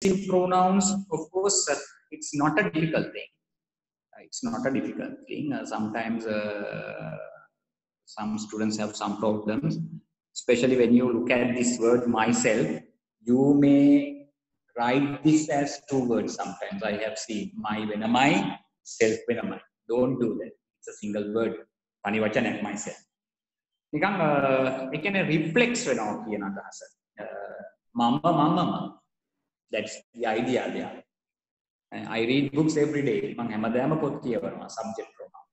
reflexive pronouns, of course, it's not a difficult thing. It's not a difficult thing. Sometimes some students have some problems, especially when you look at this word myself. You may write this as two words. Sometimes I have seen my venamai, self venamai. Don't do that. It's a single word. Panivachan myself. නිකන් ඒ කියන්නේ reflex වෙනවා කියන අදහස. මම that's the idea there. I read books every day. මම හැමදාම පොත් කියවනවා subject pronoun.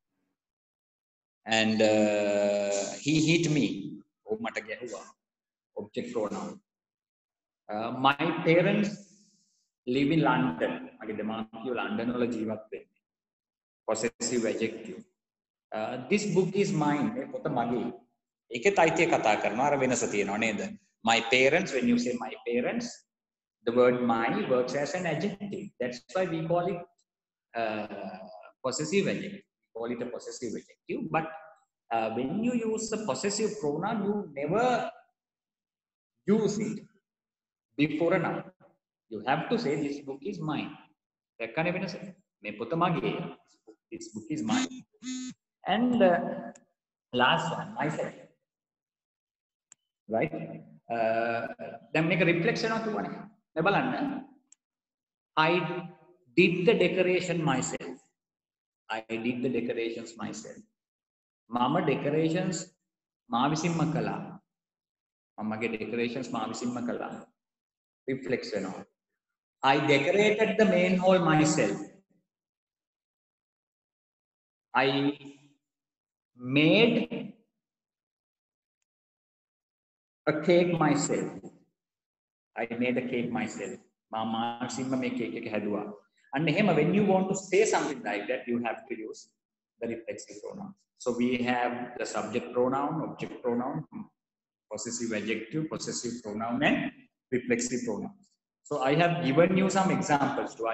And he hit me. ඔව් මට ගැහුවා. Object pronoun. My parents live in London. මගේ දෙමාපියෝ ලන්ඩන් වල ජීවත් වෙන්නේ. Possessive adjective. This book is mine. මේ පොත මගේ. ඒකෙත් අයිතිය කතා කරනවා අර වෙනස තියෙනවා නේද? My parents, when you say my parents, the word my works as an adjective. That's why we call it possessive adjective. We call it a possessive adjective. But when you use a possessive pronoun, you never use it before a noun. You have to say this book is mine. This book is mine. And last one, myself. Right? Then make a reflection of one. I did the decoration myself. I did the decorations myself. Mama decorations maavisimma kala. Mama ge decorations maavisimma kala. Reflection of. I decorated the main hall myself. I made a cake myself. I made a cake myself. Mama simma me cake එක හැදුවා. And when you want to say something like that, you have to use the reflexive pronouns. So we have the subject pronoun, object pronoun, possessive adjective, possessive pronoun, and reflexive pronouns. So I have given you some examples too. I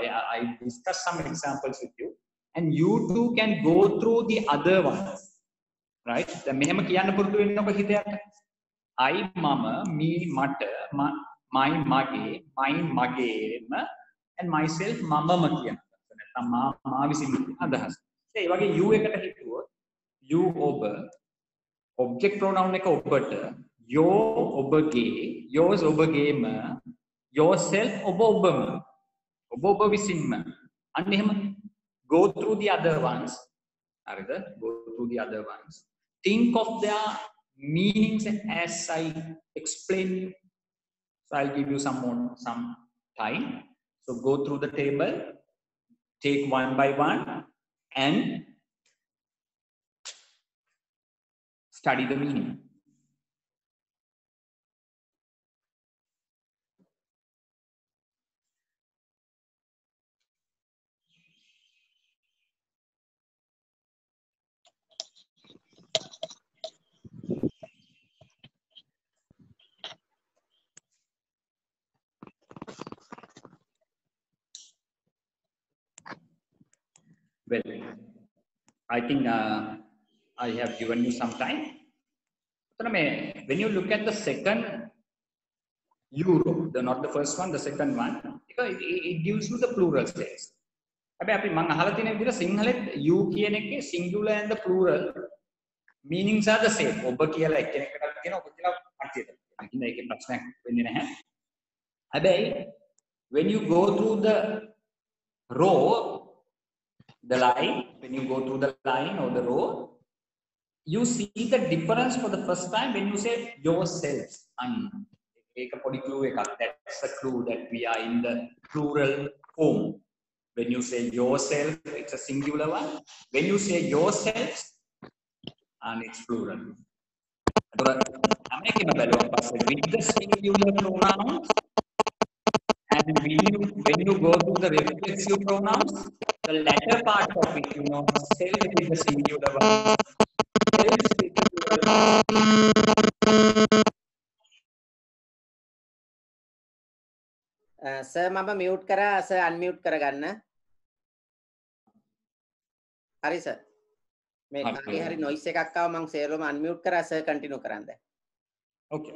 discussed some examples with you, and you too can go through the other ones. Right? The මෙහෙම කියන්න පුරුදු වෙන්නකො හිතයට. I, mama, me, mata, my, mage, mine, magema, and myself, mama, makia. Ma visin adahas. Say, wage you ekata hittuwa. You oba. Object pronoun එක ඔබට. Your ඔබගේ. Yours ඔබගේම. Yourself ඔබම. ඔබ විසින්ම. අන්න එහෙම go through the other ones. හරිද? Go through the other ones. Think of their meanings as I explain you. So I'll give you some time. So go through the table, take one by one, and study the meaning. Well, I think I have given you some time. When you look at the second euro, not the first one, the second one, because it gives you the plural sense. අපි මම අහලා තියෙන විදිහට සිංහලෙත් you කියන එකේ singular and the plural meanings are the same. ඔබ කියලා එක්කෙනෙක්ට කියන ඔබ කියලා කට්ටියට. අකින්න ඒකේ ප්‍රශ්නයක් වෙන්නේ නැහැ. හැබැයි when you go through the row, the line, when you go through the line or the row, you see the difference for the first time when you say yourselves. That's the clue that we are in the plural form. When you say yourself, it's a singular one. When you say yourselves, and it's plural. With the singular pronouns, and when you go to the reflexive pronouns, the latter part of it, self is the singular one. Self is the plural one. Sir, mama mute kara, sir unmute කරගන්න. හරි sir. මේ කාගේ හරි noise එකක් ආව මම සේරම unmute කරා sir continue කරන්න. Okay.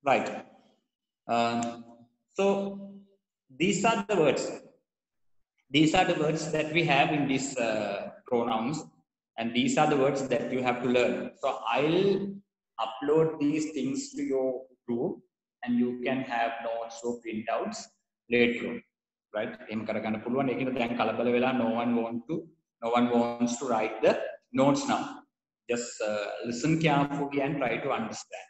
Right. So these are the words. These are the words that we have in these pronouns, and these are the words that you have to learn. So I'll upload these things to your group, and you can have notes or printouts later on, right? No one wants to write the notes now. Just listen carefully and try to understand.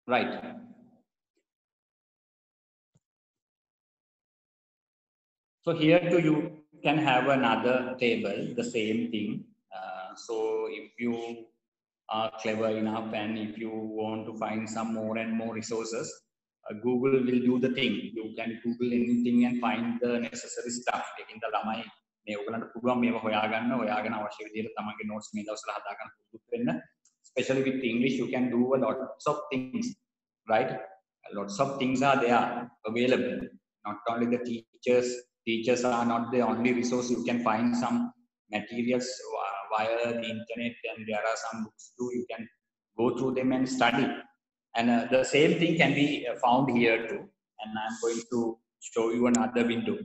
Right. So here too you can have another table, the same thing. So if you are clever enough and if you want to find some more and more resources, Google will do the thing. You can Google anything and find the necessary stuff. Especially with English, you can do a lots of things, right? Lots of things are there available. Not only the teachers are not the only resource. You can find some materials via the internet, and there are some books too. You can go through them and study. And the same thing can be found here too. And I'm going to show you another window.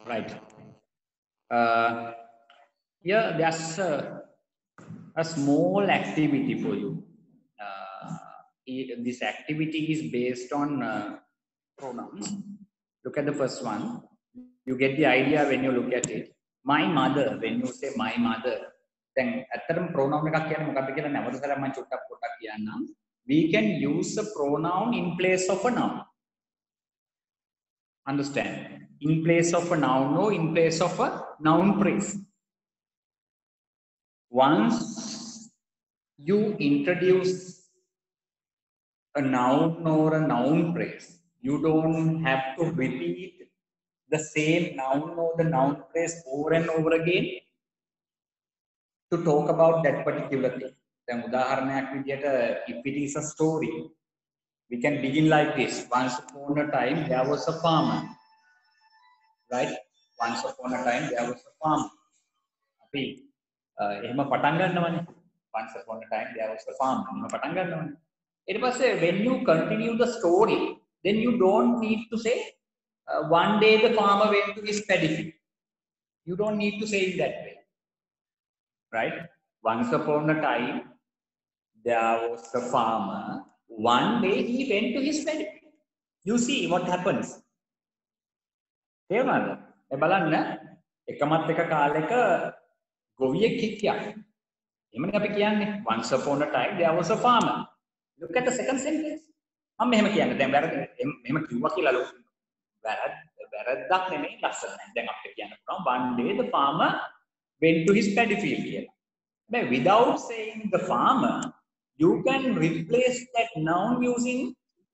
Right. Here, there's a small activity for you. This activity is based on pronouns. Look at the first one. You get the idea when you look at it. My mother, when you say my mother, then pronoun we can use a pronoun in place of a noun. Understand? In place of a noun or in place of a noun phrase. Once you introduce a noun or a noun phrase, you don't have to repeat the same noun or the noun phrase over and over again to talk about that particular thing. Then, if it is a story, we can begin like this. Once upon a time, there was a farmer. Right? Once upon a time, there was a farmer. Once upon a time, there was a farmer. It was when you continue the story, then you don't need to say, one day the farmer went to his paddy field. You don't need to say it that way. Right? Once upon a time, there was a farmer. One day he went to his paddy field. You see what happens. තේරුණාද? මේ බලන්න එකමත් එක කාලෙක ගොවියෙක් හිටියා. එහෙමනේ අපි කියන්නේ once upon a time there was a farmer. Look at the second sentence. මම මෙහෙම කියන්නේ දැන් මෙහෙම කිව්වා කියලා වැරද්දක් නෙමෙයි ලස්සනයි. දැන් අපිට කියන්න පුළුවන් one day the farmer went to his paddy field කියලා. But without saying the farmer, you can replace that noun using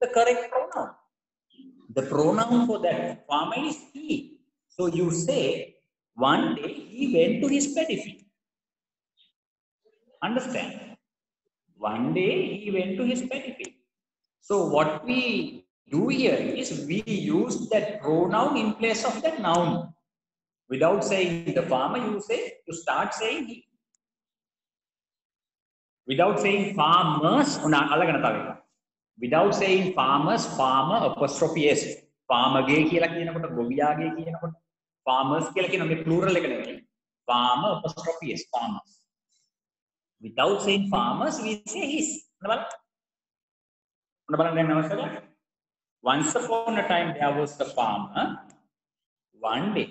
the correct pronoun. The pronoun for that farmer is he. So you say, one day he went to his paddy field. Understand? One day he went to his paddy field. So what we do here is we use that pronoun in place of that noun. Without saying the farmer, you start saying he. Without saying farmers, without saying farmers, farmer apostrophe s. Farmer ge කියලා කියනකොට ගොවියාගේ කියනකොට farmers කියලා කියන මේ plural එක නෙමෙයි. Farmer apostrophe s, farmers. Without saying farmers, we say his. Once upon a time there was a farmer. One day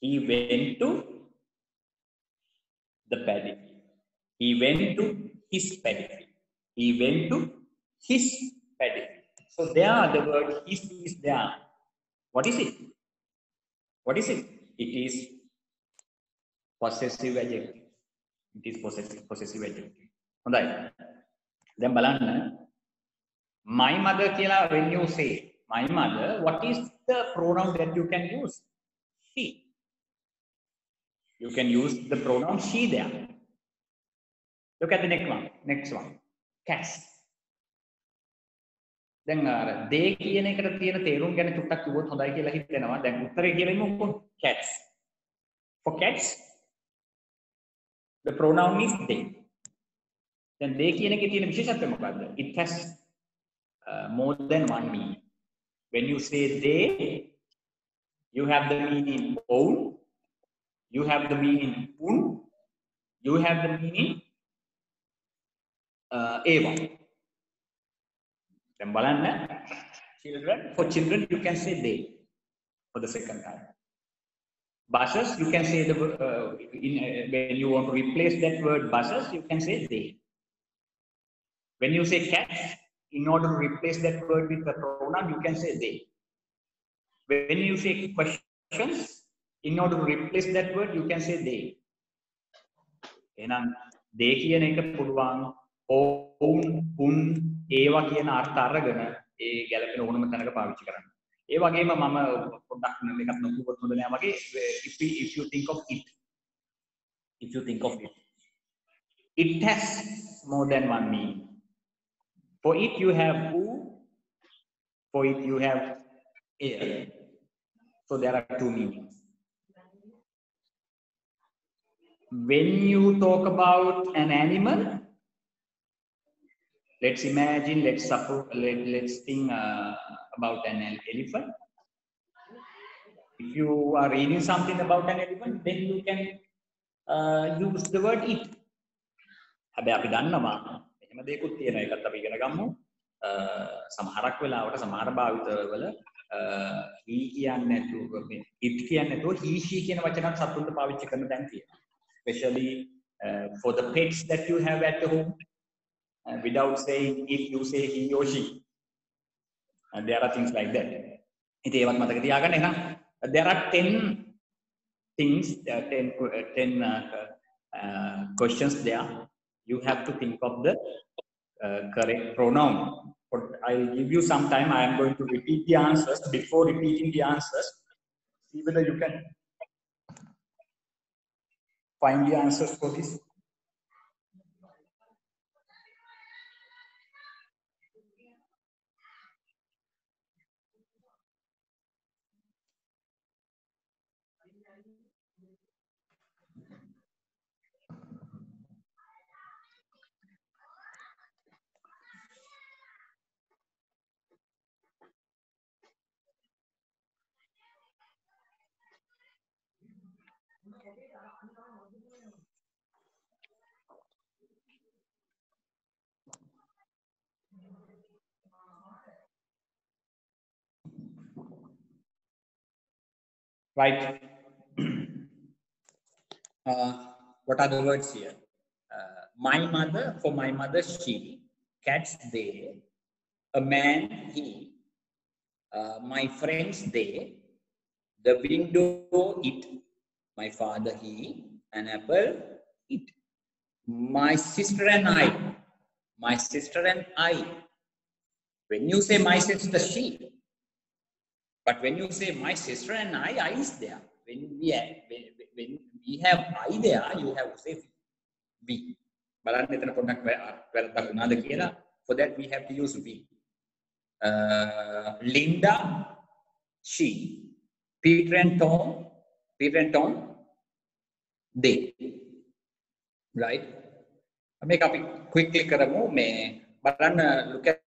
he went to the paddy field. He went to his paddy field. He went to his paddy field. So there the word his is there. What is it? What is it? It is possessive adjective. It is possessive adjective. Right. Then balanna. My mother kila, when you say my mother, what is the pronoun that you can use? She. You can use the pronoun she there. Look at the next one. Next one. Cats. දැන් අර they කියන එකට තියෙන තේරුම් ගැන චුට්ටක් කිව්වොත් හොඳයි කියලා හිතෙනවා. දැන් උත්තරේ කියලා ඉමුකෝ. Cats. For cats, the pronoun is they. Then they කියන එකේ තියෙන විශේෂත්වය මොකද්ද? It has more than one meaning. When you say they, you have the meaning own, you have the meaning un, you have the meaning eva. Then බලන්න, children, for children you can say they for the second time. Buses, you can say the when you want to replace that word buses, you can say they. When you say cats, in order to replace that word with the pronoun, you can say they. When you say questions, in order to replace that word, you can say they. එහෙනම් they කියන එක පුළුවන් own, un, ඒවා කියන අර්ථ අරගෙන ඒ ගැලපෙන ඕනම තැනක පාවිච්චි කරන්න. ඒ වගේම මම පොඩ්ඩක් මේකත් නොකියුවොත් හොඳ නෑ වගේ if you think of it. If you think of it. It has more than one meaning. For it you have who, for it you have air. So there are two meanings. When you talk about an animal, let's imagine, let's think about an elephant. If you are reading something about an elephant, then you can use the word it. හැබැයි අපි දන්නවා එහෙම දෙයක්ත් තියෙන එකත් අපි ඉගෙන ගමු. සමහරක් වෙලාවට සමහර භාවිතවල he කියන්නේ නැතුව it කියන්නේ නැතුව he she කියන වචනත් සතුන්ට පාවිච්චි කරන තැන් තියෙනවා. Especially for the pets that you have at home. Without saying it, you say he or she. And there are things like that. ඉතින් ඒවත් මතක තියාගන්න එහෙනම් there are 10 things, 10 questions there. You have to think of the correct pronoun. But I'll give you some time. I am going to repeat the answers. Before repeating the answers, see whether you can find the answers for this. Right. What are the words here? My mother, for my mother, she. Cats, they. A man, he. My friends, they. The window, it. My father, he. An apple, it. My sister and I. My sister and I. When you say my sister, she. But when you say my sister and I is there. When we have I there, you have to say we. බලන්න එතන පොඩ්ඩක් වැරද්දක් වුණාද කියලා. For that we have to use we. Linda, she. Peter and Tom, they. Right? මේක අපි quickly කරමු. මේ බලන්න look at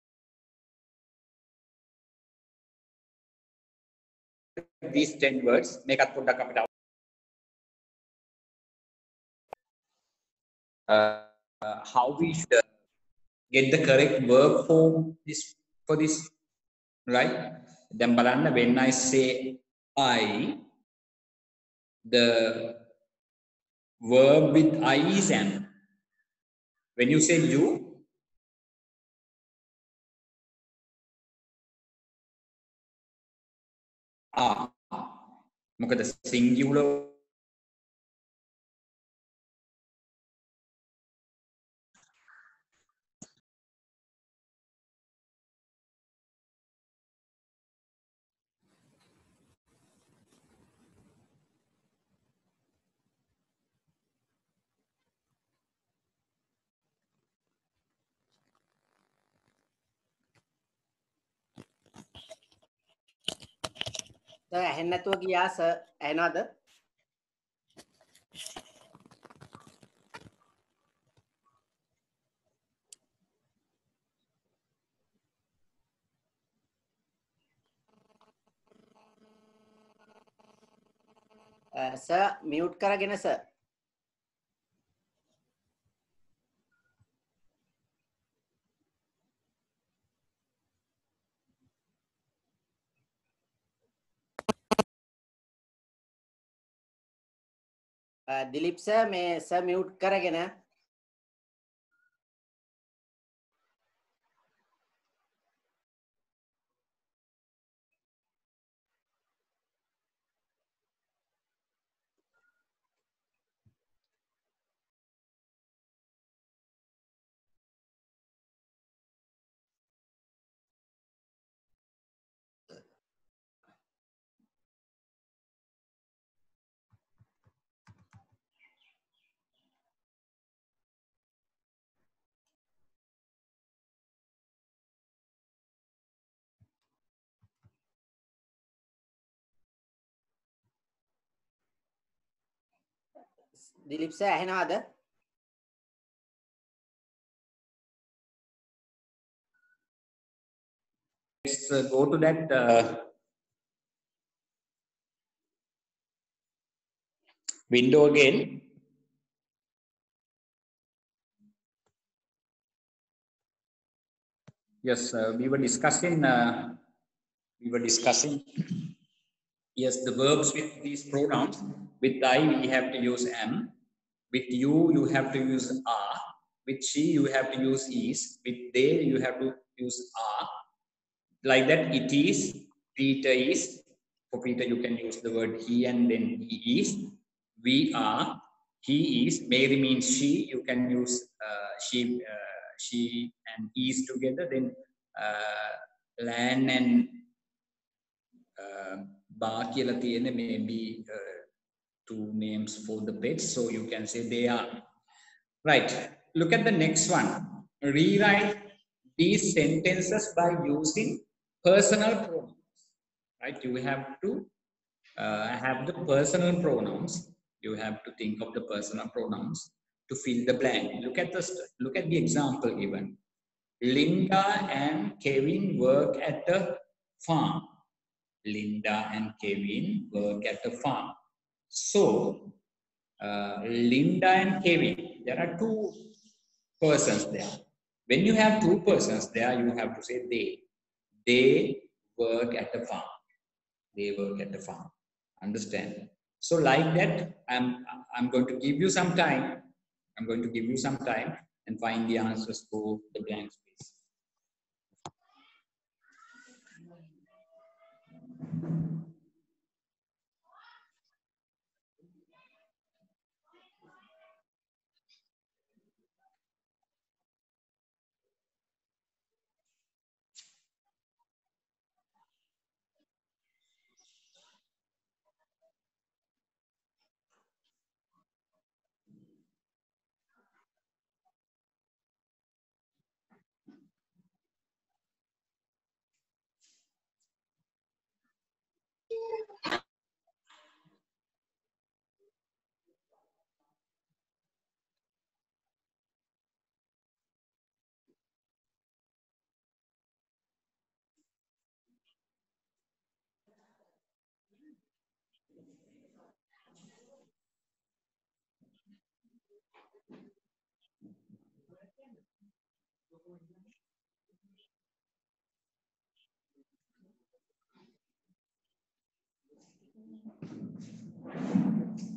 these 10 words. මේකත් පොඩ්ඩක් අපිට how we should get the correct verb form for this, right? Then බලන්න when I say I, the verb with I is am. When you say you, are. මොකද singular sir ඇහෙන්නේ නැතුව ගියා sir ඇහෙනවද? Sir mute කරගෙන sir. Dilip sir මේ sir mute කරගෙන Dilip sir ඇහෙනවද? Let's go to that window again. Yes, we were discussing. Yes, the verbs with these pronouns. With I, we have to use am. With you have to use are. With she, you have to use is. With they, you have to use are. Like that, it is. Peter is. For Peter, you can use the word he and then he is. We are. He is. Mary means she. You can use she and is together. Then Lan and Ba කියලා තියෙන maybe two names for the pets, so you can say they are. Right. Look at the next one. Rewrite these sentences by using personal pronouns. Right. You have to have the personal pronouns. You have to think of the personal pronouns to fill the blank. Look at the example given. Linda and Kevin work at the farm. Linda and Kevin work at the farm. So, Linda and Kevin, there are two persons there. When you have two persons there, you have to say they. They work at the farm. They work at the farm. Understand? So, like that, I'm going to give you some time. I'm going to give you some time and find the answers for the blank space.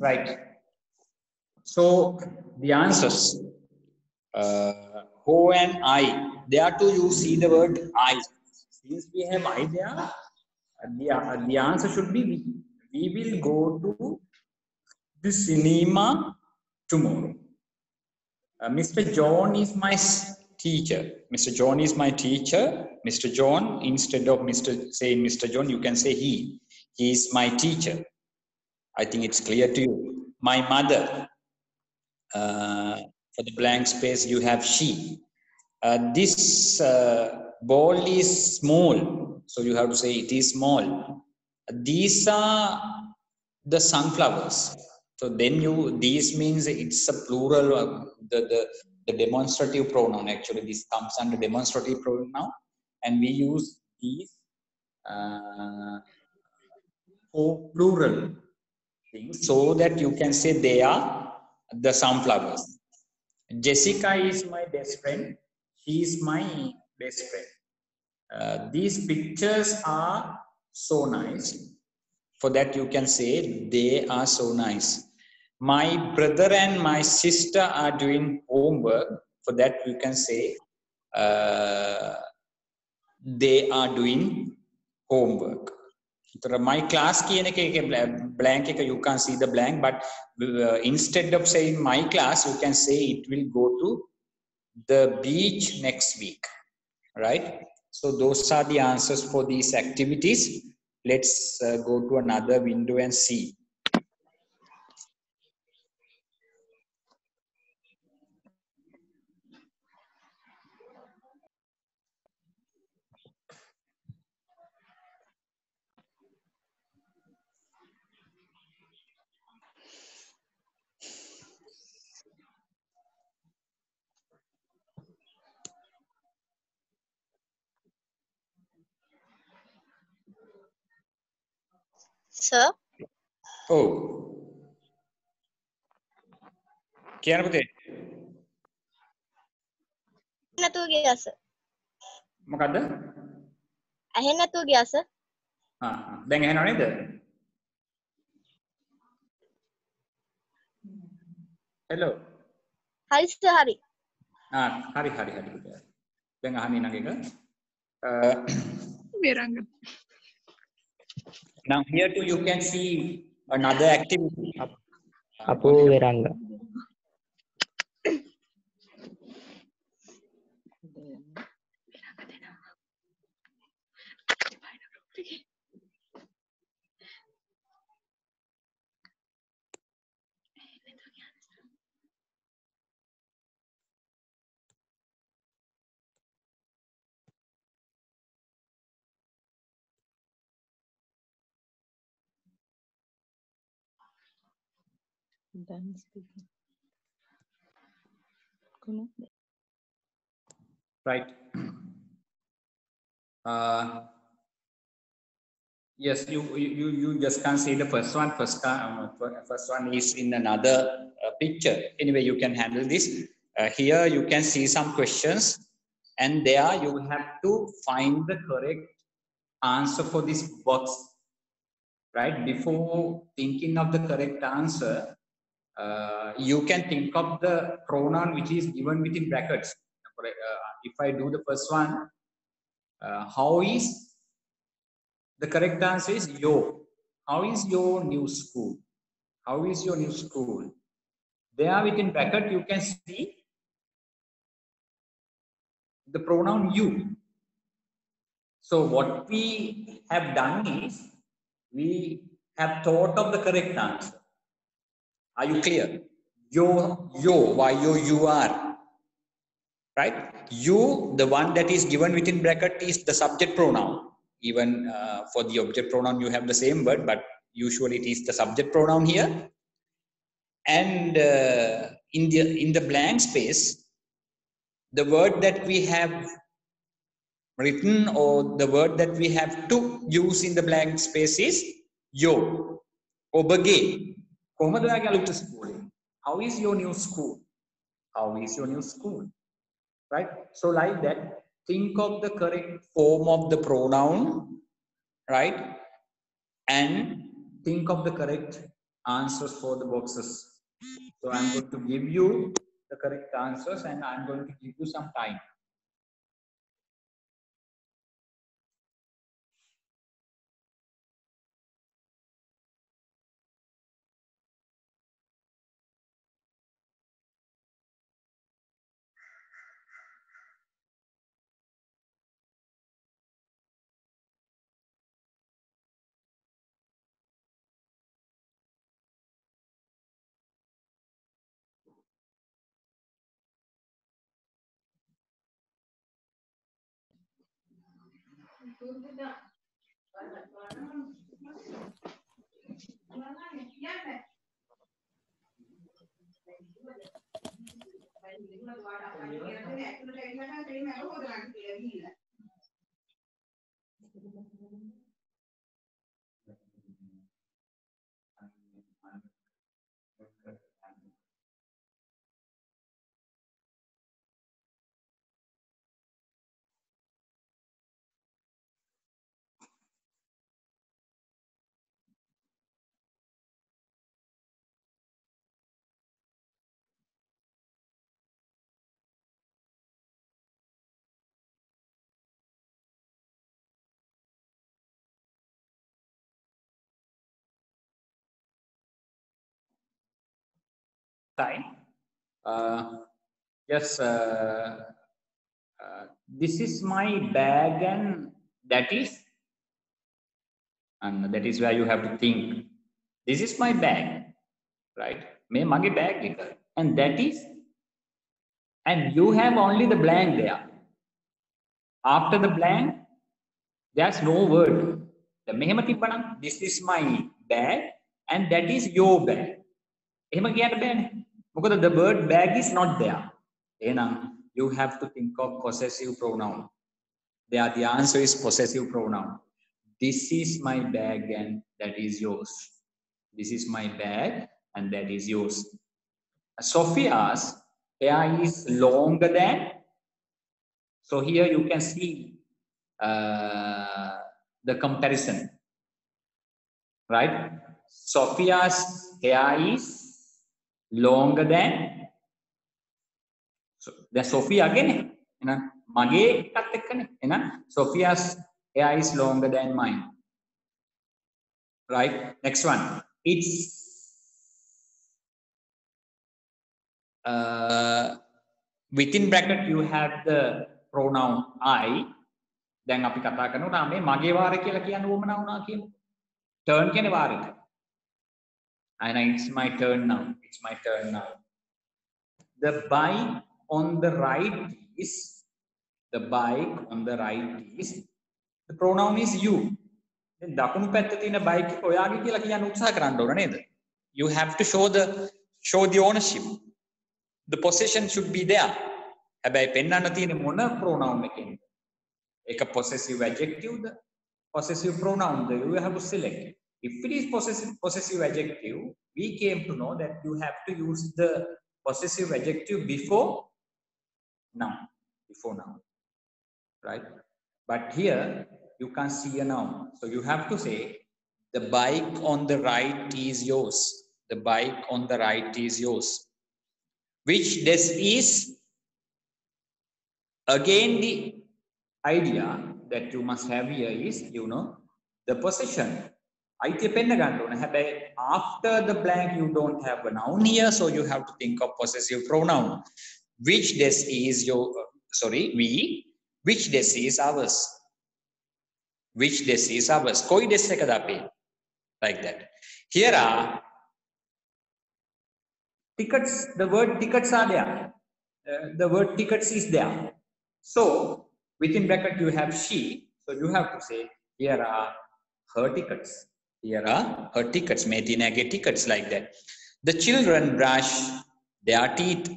Right. So the answers, Ho and I, there too you see the word I. Since we have I there, the answer should be we. We will go to the cinema tomorrow. Mr. John is my teacher. Mr. John is my teacher. Mr. John, instead of saying Mr. John, you can say he. He is my teacher. I think it's clear to you. My mother. For the blank space, you have she. This ball is small, so you have to say it is small. These are the sunflowers. So then these means it's a plural of the demonstrative pronoun. Actually, this comes under demonstrative pronoun, and we use these for plural things so that you can say they are the sunflowers. Jessica is my best friend. She is my best friend. These pictures are so nice. For that you can say they are so nice. My brother and my sister are doing homework. For that you can say they are doing homework. My class කියන එක blank එක you can't see the blank, but instead of saying my class you can say it will go to the beach next week, right? So those are the answers for these activities. Let's go to another window and see. Sir, Oh. කියන්න පුතේ. නැතුව ගියා sir. මොකද්ද? ඇහෙන්නේ නැතුව ගියා sir. දැන් ඇහෙනව නේද? Hello. හරි sir හරි. හරි පුතේ. දැන් අහන්නේ නං එක. Viranga. Now here too you can see another activity. Apu Viranga. Done speaking. Right. Yes, you just can't see the first one. First one is in another picture. Anyway, you can handle this. Here you can see some questions, and there you have to find the correct answer for this box. Right? Before thinking of the correct answer, you can think of the pronoun which is given within brackets. If I do the first one, how is the correct answer is yo. How is your new school? How is your new school? There within bracket you can see the pronoun you. So what we have done is we have thought of the correct answer. Are you clear? Yo, you are. Right? You, the one that is given within bracket is the subject pronoun. Even for the object pronoun, you have the same word, but usually it is the subject pronoun here. And in the blank space, the word that we have written or the word that we have to use in the blank space is yo. Obage. How is your new school? How is your new school? Right? So like that, think of the correct form of the pronoun, right? And think of the correct answers for the boxes. So I'm going to give you the correct answers and I'm going to give you some time. Time. Yes. This is my bag, and that is, and that is where you have to think. This is my bag, right? May mage bag එක. And that is, and you have only the blank there. After the blank, there's no word. The මෙහෙම තිබ්බනම් this is my bag and that is your bag. එහෙම කියන්න බෑනේ. මොකද the word bag is not there. එහෙනම් you have to think of possessive pronoun. There the answer is possessive pronoun. This is my bag and that is yours. This is my bag and that is yours. Sophia's hair is longer than. So here you can see the comparison, right? Sophia's hair is longer than. So the Sophia again. Mage එකත් එක්කනේ. එහෙනම් Sophia's hair is longer than mine. Right? Next one. It's within bracket you have the pronoun I. දැන් අපි කතා කරනවා මේ මගේ වාරය කියලා කියන්න උවමනා වුණා කියන. turn කියන්නේ වාරෙට. And it's my turn now. It's my turn now. The bike on the right is, the bike on the right is, the pronoun is you. Then දකුණු පැත්තේ තියෙන bike එක ඔයාගේ කියලා කියන්න උත්සාහ කරන්න ඕන නේද? You have to show the ownership. The possession should be there. හැබැයි පෙන්වන්න තියෙන මොන pronoun එකකින්ද? ඒක possessive adjective the possessive pronoun the? You have to select. If it is possessive adjective, we came to know that you have to use the possessive adjective before noun. Before noun. Right? But here you can't see a noun. So you have to say, the bike on the right is yours. The bike on the right is yours. Which this is, again the idea that you must have here is, you know, the possession. After the blank you don't have a noun here, so you have to think of possessive pronoun. Which this is your, we, which this is ours. Which this is ours. Koi this ekada ape. Like that. Here are tickets. The word tickets are there. The word tickets is there. So within bracket you have she. So you have to say, here are her tickets. Here are her tickets. Metinage tickets, like that. The children brush their teeth.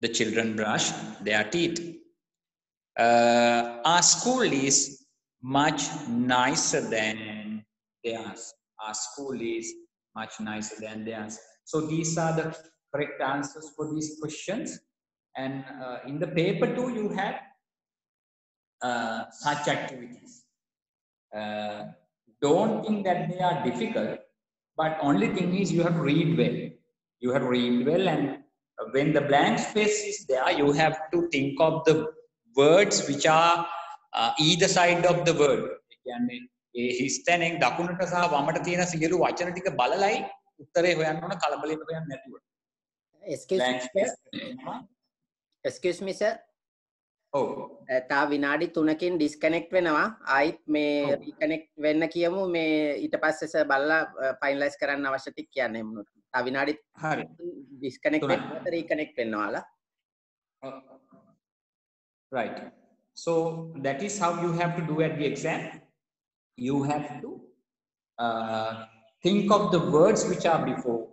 The children brush their teeth. Our school is much nicer than theirs. Our school is much nicer than theirs. So these are the correct answers for these questions. And in the paper too, you have such activities. Don't think that they are difficult, but only thing is you have to read well. You have to read well, and when the blank space is there, you have to think of the words which are either side of the word. හිස්තැනෙන් දකුණට සහ වමට තියෙන සියලු වචන ටික බලලයි උත්තරේ හොයන්න ඕන, කලබලෙන්න හොයන්න නැතුව. Excuse me sir. Oh. තා විනාඩි 3කින් disconnect වෙනවා. ආයිත් මේ reconnect වෙන්න කියමු. මේ ඊට පස්සේ සර් බලලා finalize කරන්න අවශ්‍ය ටික කියන්න එමුණු. තා විනාඩි හරි. disconnect වෙන්න reconnect වෙනවාලා. Right. So that is how you have to do at the exam. You have to think of the words which are before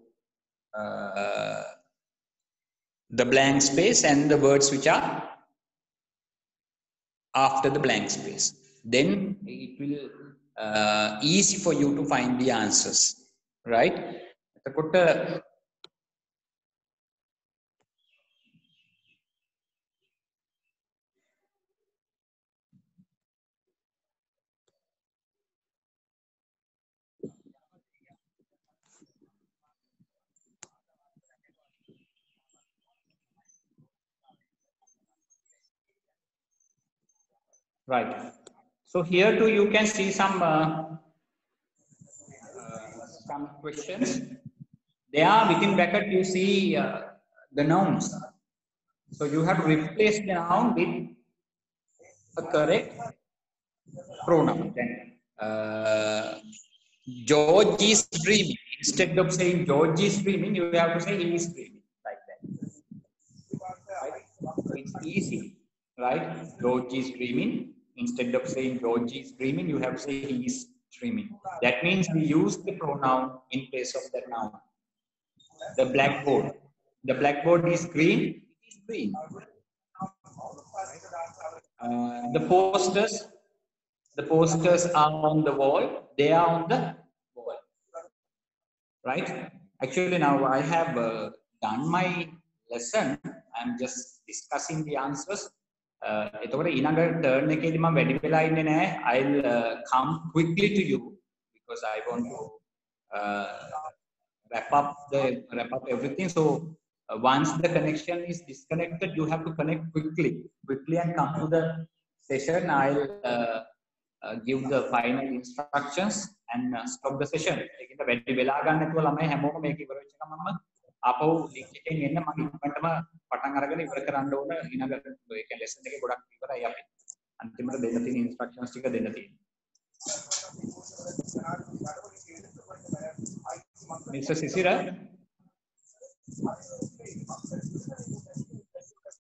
the blank space and the words which are after the blank space. Then it will easy for you to find the answers, right? Right. So here too you can see some questions. They are within bracket. You see the nouns. So you have to replace the noun with a correct pronoun. Then George is dreaming. Instead of saying George is dreaming, you have to say he is dreaming, like that. Right? It's easy, right? George is dreaming. Instead of saying George is dreaming, you have to say he is dreaming. That means we use the pronoun in place of that noun. The blackboard. The blackboard is green. It is green. The posters are on the wall. They are on the wall. Right? Actually, now I have done my lesson. I'm just discussing the answers. I'll come quickly to you because I want to wrap up everything. So once the connection is disconnected, you have to connect quickly and come to the session. I'll give the final instructions and stop the session. අපෝ link එකෙන් එන්න මම ඉක්මනටම පටන් අරගෙන ඉවර කරන්න ඕන ඊළඟ ඒ කියන්නේ ලෙසන් එකේ ගොඩක් ඉවරයි අපි අන්තිමට දෙන්න තියෙන ඉන්ස්ට්‍රක්ෂන්ස් ටික දෙන්න තියෙනවා Mr. Sisira